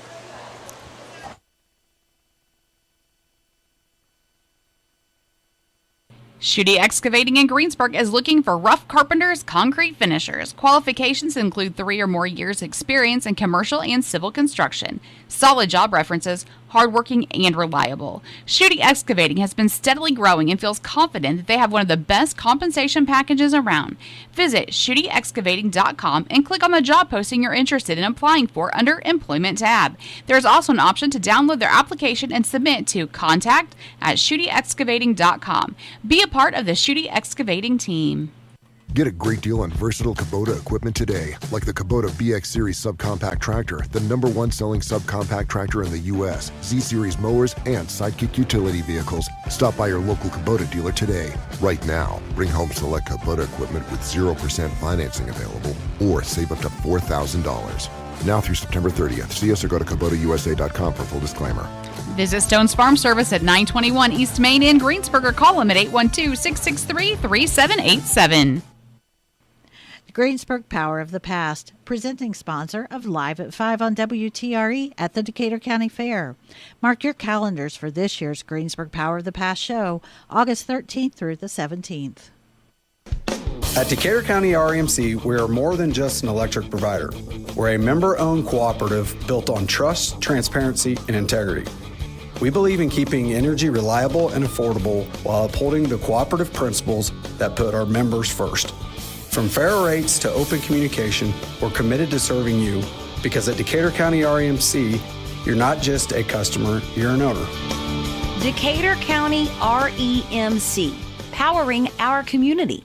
Schutte Excavating in Greensburg is looking for rough carpenters, concrete finishers. Qualifications include 3 or more years experience in commercial and civil construction, solid job references, hardworking, and reliable. Schutte Excavating has been steadily growing and feels confident that they have one of the best compensation packages around. Visit SchutteExcavating.com and click on the job posting you're interested in applying for under Employment tab. There's also an option to download their application and submit to contact@SchutteExcavating.com. Be a part of the Schutte Excavating team. Get a great deal on versatile Kubota equipment today, like the Kubota BX Series subcompact tractor, the #1 selling subcompact tractor in the U.S., Z-Series mowers, and Sidekick utility vehicles. Stop by your local Kubota dealer today. Right now, bring home select Kubota equipment with 0% financing available, or save up to $4,000. Now through September 30th. See us or go to KubotaUSA.com for full disclaimer. Visit Stone's Farm Service at 921 East Main in Greensburg or call them at 812-663-3787. Greensburg Power of the Past, presenting sponsor of Live at 5 on WTRE at the Decatur County Fair. Mark your calendars for this year's Greensburg Power of the Past show, August 13th through the 17th. At Decatur County REMC, we are more than just an electric provider. We're a member-owned cooperative built on trust, transparency, and integrity. We believe in keeping energy reliable and affordable while upholding the cooperative principles that put our members first. From fair rates to open communication, we're committed to serving you because at Decatur County REMC, you're not just a customer, you're an owner. Decatur County REMC, powering our community.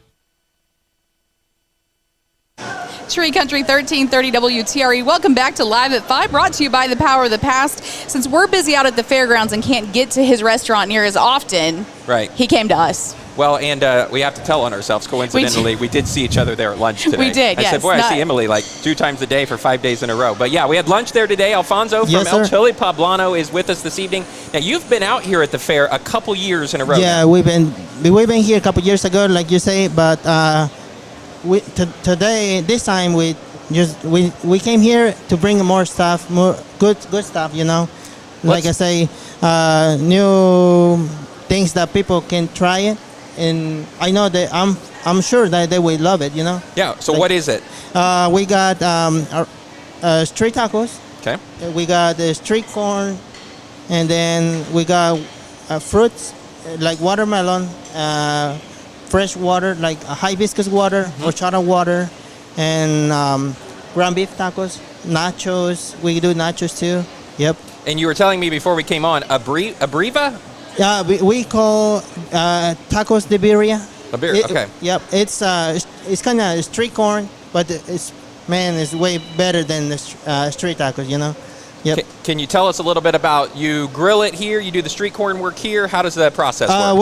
Tree Country 1330 WTRE. Welcome back to Live at 5, brought to you by the Power of the Past. Since we're busy out at the fairgrounds and can't get to his restaurant near as often, right, he came to us. Well, and we have to tell on ourselves, coincidentally, we did see each other there at lunch today. We did, yes. I said, boy, I see Emily like 2 times a day for 5 days in a row. But yeah, we had lunch there today. Alfonso from El Chile Poblano is with us this evening. Now, you've been out here at the fair a couple years in a row. Yeah, we've been here a couple years ago, like you say, but today, this time, we came here to bring more stuff, more good stuff, you know. Like I say, new things that people can try it. And I know that I'm sure that they will love it, you know. Yeah. So what is it? We got street tacos. Okay. We got the street corn, and then we got fruits like watermelon, fresh water like hibiscus water, horchata water, and ground beef tacos, nachos. We do nachos too. Yep. And you were telling me before we came on, a briva? Yeah, we call tacos de birria. Okay. Yep, it's kind of street corn, but it's way better than the street tacos, you know. Yep. Can you tell us a little bit about, you grill it here, you do the street corn work here? How does that process work?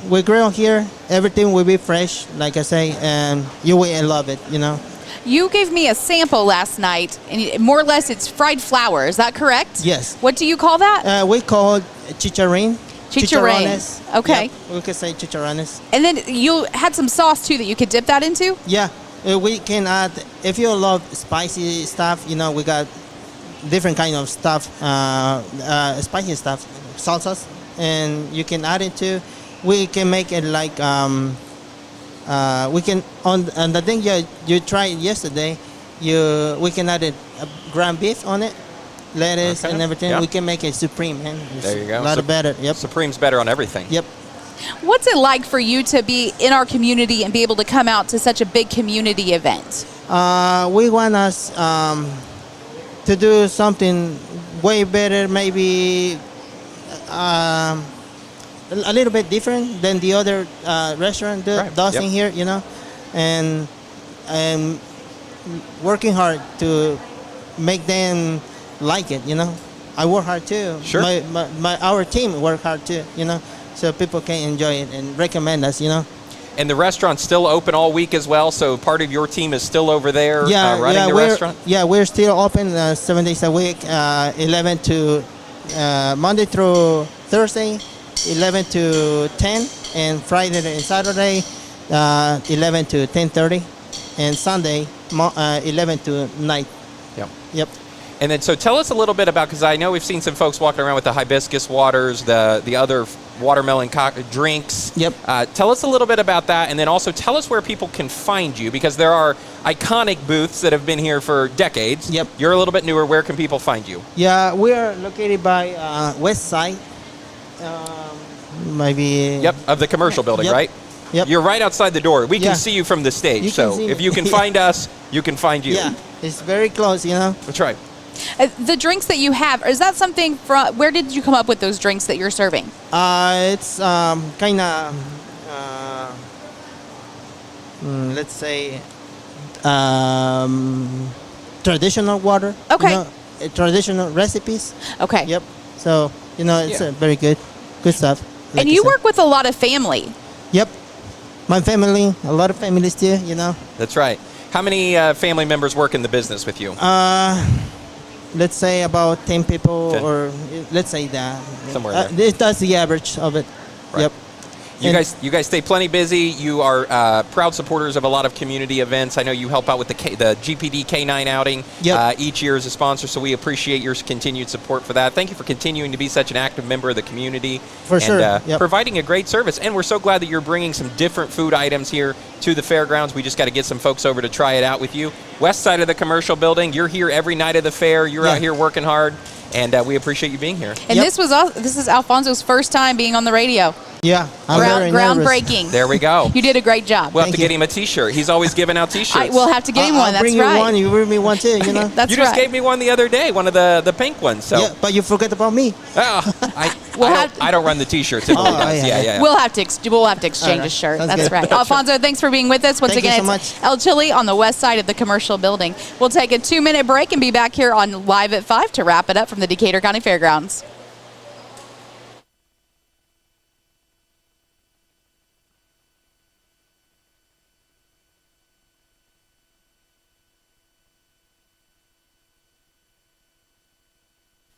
We grill here. Everything will be fresh, like I say, and you will love it, you know. You gave me a sample last night, and more or less it's fried flour. Is that correct? Yes. What do you call that? We call it chicharrin. Chicharrones. Okay. Yep, we could say chicharrones. And then you had some sauce, too, that you could dip that into? Yeah. We can add, if you love spicy stuff, you know, we got different kind of stuff, spicy stuff, salsas, and you can add it to. We can make it like... we can on the thing you tried yesterday. We can add ground beef on it, lettuce and everything. Yeah. We can make it supreme, man. There you go. A lot better. Yep. Supreme's better on everything. Yep. What's it like for you to be in our community and be able to come out to such a big community event? We want us to do something way better, maybe. A little bit different than the other restaurant does in here, you know, and working hard to make them like it, you know. I work hard too. Sure. Our team work hard too, you know, so people can enjoy it and recommend us, you know. And the restaurant's still open all week as well, so part of your team is still over there running the restaurant? Yeah, we're still open 7 days a week, 11 to Monday through Thursday. 11 to 10, and Friday and Saturday 11 to 10:30, and Sunday 11 to 9. Yep. Yep. And then, so tell us a little bit about, because I know we've seen some folks walking around with the hibiscus waters, the other watermelon drinks. Yep. Tell us a little bit about that, and then also tell us where people can find you, because there are iconic booths that have been here for decades. Yep. You're a little bit newer. Where can people find you? Yeah, we are located by west side. Maybe. Yep, of the commercial building, Yep. right? Yep. You're right outside the door. We Yeah. can see you from the stage. You So can see if me. you can find us, you can find you. Yeah, it's very close, you know. That's right. The drinks that you have, is that something from, where did you come up with those drinks that you're serving? It's kind of, let's say, traditional water. Okay. You know, traditional recipes. Okay. Yep. So, you know, it's very good stuff. like And I you said. work with a lot of family. Yep. My family, a lot of families too, you know. That's right. How many family members work in the business with you? Let's say about 10 people, 10. or let's say that. Somewhere there. That's the average of it. Right. Yep. You guys stay plenty busy. You are proud supporters of a lot of community events. I know you help out with the GPD K9 outing each year as a sponsor, so we appreciate your continued support for that. Thank you for continuing to be such an active member of the community. For sure. Yep. Providing a great service. And we're so glad that you're bringing some different food items here to the fairgrounds. We just got to get some folks over to try it out with you. West side of the commercial building. You're here every night of the fair. You're out here working hard, and we appreciate you being here. And this is Alfonso's first time being on the radio. Yeah, I'm very nervous. Groundbreaking. There we go. You did a great job. We'll have to get him a T-shirt. He's always giving out T-shirts. We'll have to get him one. I'll That's bring right. you one. You bring me one too. You know. That's you just gave me one the other day, one of the pink ones. So. Yeah, but you forgot about me. Oh, I don't run the T-shirts. Emily does. Yeah. We'll have to exchange a shirt. Sounds That's good. right. Alfonso, thanks for being with us once Thank you again. so It's El Chili on the west side of the commercial building. We'll take a 2-minute break and be back here on Live at 5 to wrap it up from the Decatur County Fairgrounds.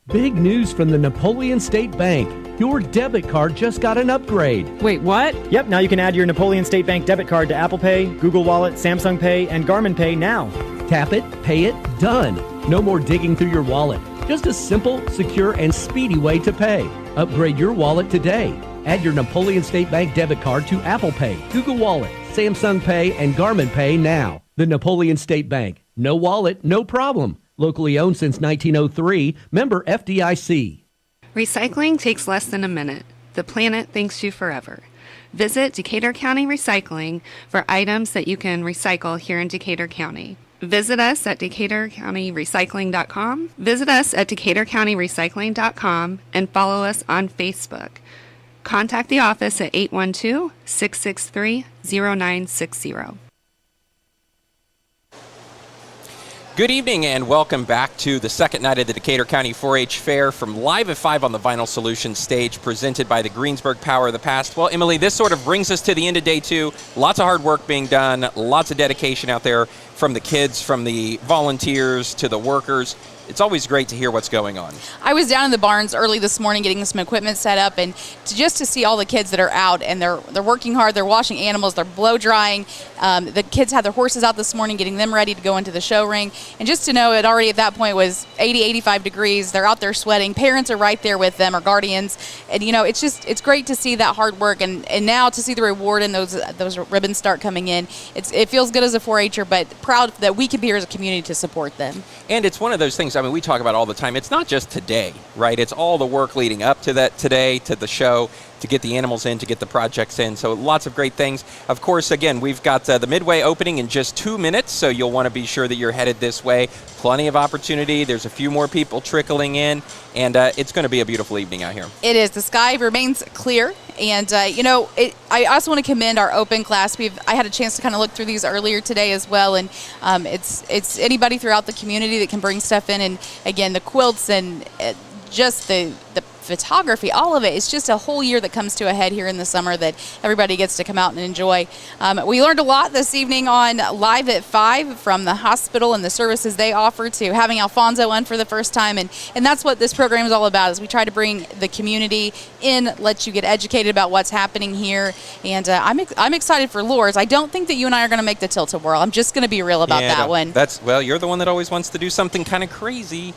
Big news from the Napoleon State Bank. Your debit card just got an upgrade. Wait, what? Yep, now you can add your Napoleon State Bank debit card to Apple Pay, Google Wallet, Samsung Pay, and Garmin Pay now. Tap it, pay it, done. No more digging through your wallet. Just a simple, secure, and speedy way to pay. Upgrade your wallet today. Add your Napoleon State Bank debit card to Apple Pay, Google Wallet, Samsung Pay, and Garmin Pay now. The Napoleon State Bank. No wallet, no problem. Locally owned since 1903. Member FDIC. Recycling takes less than a minute. The planet thanks you forever. Visit Decatur County Recycling for items that you can recycle here in Decatur County. Visit us at DecaturCountyRecycling.com. Visit us at DecaturCountyRecycling.com and follow us on Facebook. Contact the office at 812-663-0960. Good evening and welcome back to the second night of the Decatur County 4-H Fair from Live at 5 on the Vinyl Solutions stage, presented by the Greensburg Power of the Past. Well, Emily, this sort of brings us to the end of day 2. Lots of hard work being done, lots of dedication out there from the kids, from the volunteers to the workers. It's always great to hear what's going on. I was down in the barns early this morning getting some equipment set up, and just to see all the kids that are out, and they're working hard, they're washing animals, they're blow drying. The kids had their horses out this morning getting them ready to go into the show ring, and just to know it already at that point was 80, 85 degrees. They're out there sweating. Parents are right there with them, or guardians, and it's great to see that hard work, and now to see the reward and those ribbons start coming in. It feels good as a 4-H'er, but proud that we could be here as a community to support them. And it's one of those things, I mean, we talk about all the time. It's not just today, right? It's all the work leading up to that today, to the show, to get the animals in, to get the projects in. So lots of great things. Of course, again, we've got the Midway opening in just 2 minutes, so you'll want to be sure that you're headed this way. Plenty of opportunity. There's a few more people trickling in, and it's going to be a beautiful evening out here. It is. The sky remains clear, and I also want to commend our open class. I had a chance to kind of look through these earlier today as well, and it's anybody throughout the community that can bring stuff in, and again, the quilts and just the photography, all of it. It's just a whole year that comes to a head here in the summer that everybody gets to come out and enjoy. We learned a lot this evening on Live at 5, from the hospital and the services they offer to having Alfonso on for the first time. And that's what this program is all about, is we try to bring the community in, let you get educated about what's happening here. And I'm excited for Lourdes. I don't think that you and I are going to make the tilt-a-whirl. I'm just going to be real about that one. Well, you're the one that always wants to do something kind of crazy.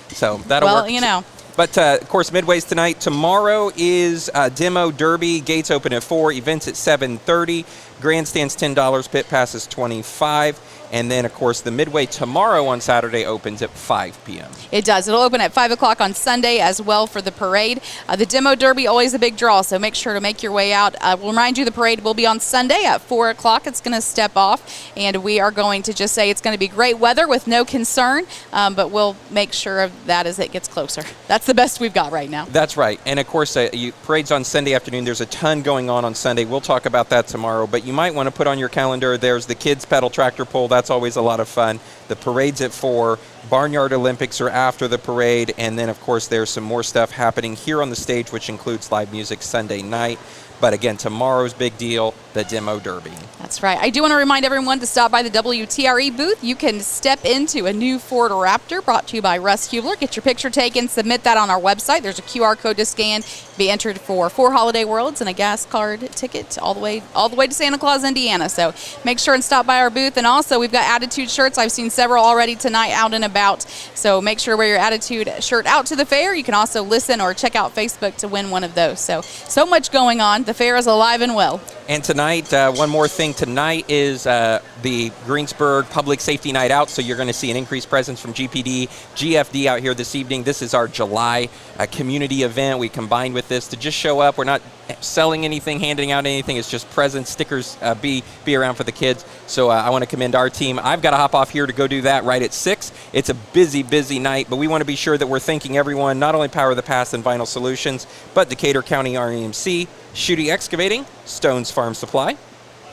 So that'll work. Well, you know. But, of course, Midway's tonight. Tomorrow is Demo Derby. Gates open at 4. Events at 7:30. Grandstands $10. Pit pass is $25. And then, of course, the Midway tomorrow on Saturday opens at 5 p.m. It does. It'll open at 5 o'clock on Sunday as well for the parade. The Demo Derby, always a big draw, so make sure to make your way out. We'll remind you the parade will be on Sunday at 4 o'clock. It's going to step off, and we are going to just say it's going to be great weather with no concern, but we'll make sure of that as it gets closer. That's the best we've got right now. That's right. And, of course, parade's on Sunday afternoon. There's a ton going on Sunday. We'll talk about that tomorrow, but you might want to put on your calendar, there's the kids pedal tractor pull. That's always a lot of fun. The parade's at 4. Barnyard Olympics are after the parade. And then, of course, there's some more stuff happening here on the stage, which includes live music Sunday night. But again, tomorrow's big deal, the Demo Derby. That's right. I do want to remind everyone to stop by the WTRE booth. You can step into a new Ford Raptor brought to you by Russ Hubler. Get your picture taken, submit that on our website. There's a QR code to scan. Be entered for 4 Holiday Worlds and a gas card ticket all the way to Santa Claus, Indiana. So make sure and stop by our booth. And also, we've got Attitude shirts. I've seen several already tonight out and about. So make sure to wear your Attitude shirt out to the fair. You can also listen or check out Facebook to win one of those. So much going on. The fair is alive and well. And tonight, one more thing. Tonight is the Greensburg Public Safety Night Out, so you're going to see an increased presence from GPD, GFD out here this evening. This is our July community event. We combined with this to just show up. We're not selling anything, handing out anything. It's just presents, stickers, be around for the kids. So I want to commend our team. I've got to hop off here to go do that right at 6. It's a busy night, but we want to be sure that we're thanking everyone, not only Power of the Past and Vinyl Solutions, but Decatur County REMC, Shooty Excavating, Stones Farm Supply,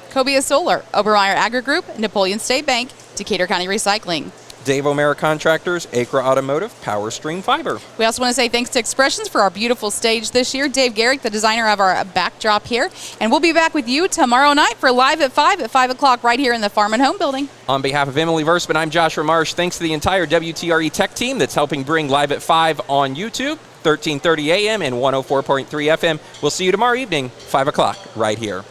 Cobia Solar, Obermeyer Agri Group, Napoleon State Bank, Decatur County Recycling, Dave O'Mara Contractors, Acra Automotive, Power Stream Fiber. We also want to say thanks to Expressions for our beautiful stage this year. Dave Garrick, the designer of our backdrop here. And we'll be back with you tomorrow night for Live at 5 o'clock right here in the Farm and Home building. On behalf of Emily Verseman, I'm Joshua Marsh. Thanks to the entire WTRE tech team that's helping bring Live at 5 on YouTube, 1330 AM and 104.3 FM. We'll see you tomorrow evening, 5 o'clock, right here.